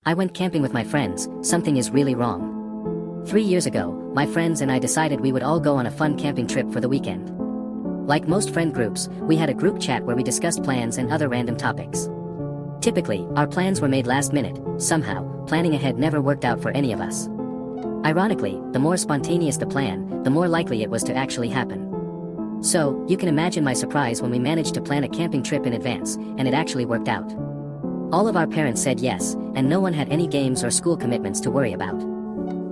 I went camping with my friends. Something is really wrong. 3 years ago, my friends and I decided we would all go on a fun camping trip for the weekend. Like most friend groups, we had a group chat where we discussed plans and other random topics. Typically, our plans were made last minute. Somehow, planning ahead never worked out for any of us. Ironically, the more spontaneous the plan, the more likely it was to actually happen. So, you can imagine my surprise when we managed to plan a camping trip in advance, and it actually worked out. All of our parents said yes, and no one had any games or school commitments to worry about.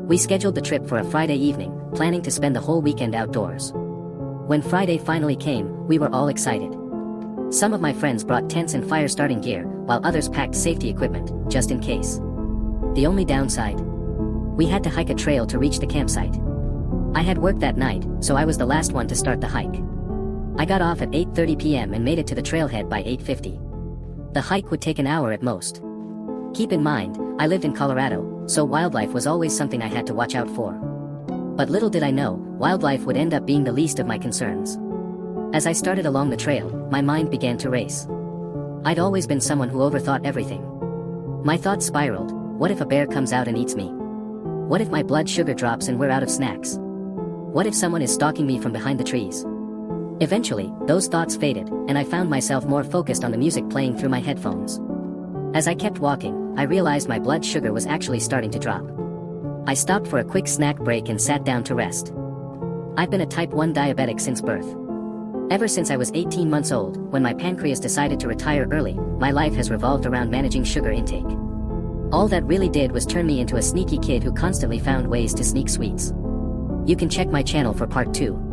We scheduled the trip for a Friday evening, planning to spend the whole weekend outdoors. When Friday finally came, we were all excited. Some of my friends brought tents and fire starting gear, while others packed safety equipment, just in case. The only downside? We had to hike a trail to reach the campsite. I had work that night, so I was the last one to start the hike. I got off at 8:30 p.m. and made it to the trailhead by 8:50. The hike would take an hour at most. Keep in mind, I lived in Colorado, so wildlife was always something I had to watch out for. But little did I know, wildlife would end up being the least of my concerns. As I started along the trail, my mind began to race. I'd always been someone who overthought everything. My thoughts spiraled. What if a bear comes out and eats me? What if my blood sugar drops and we're out of snacks? What if someone is stalking me from behind the trees? Eventually, those thoughts faded, and I found myself more focused on the music playing through my headphones. As I kept walking, I realized my blood sugar was actually starting to drop. I stopped for a quick snack break and sat down to rest. I've been a type 1 diabetic since birth. Ever since I was 18 months old, when my pancreas decided to retire early, my life has revolved around managing sugar intake. All that really did was turn me into a sneaky kid who constantly found ways to sneak sweets. You can check my channel for part 2.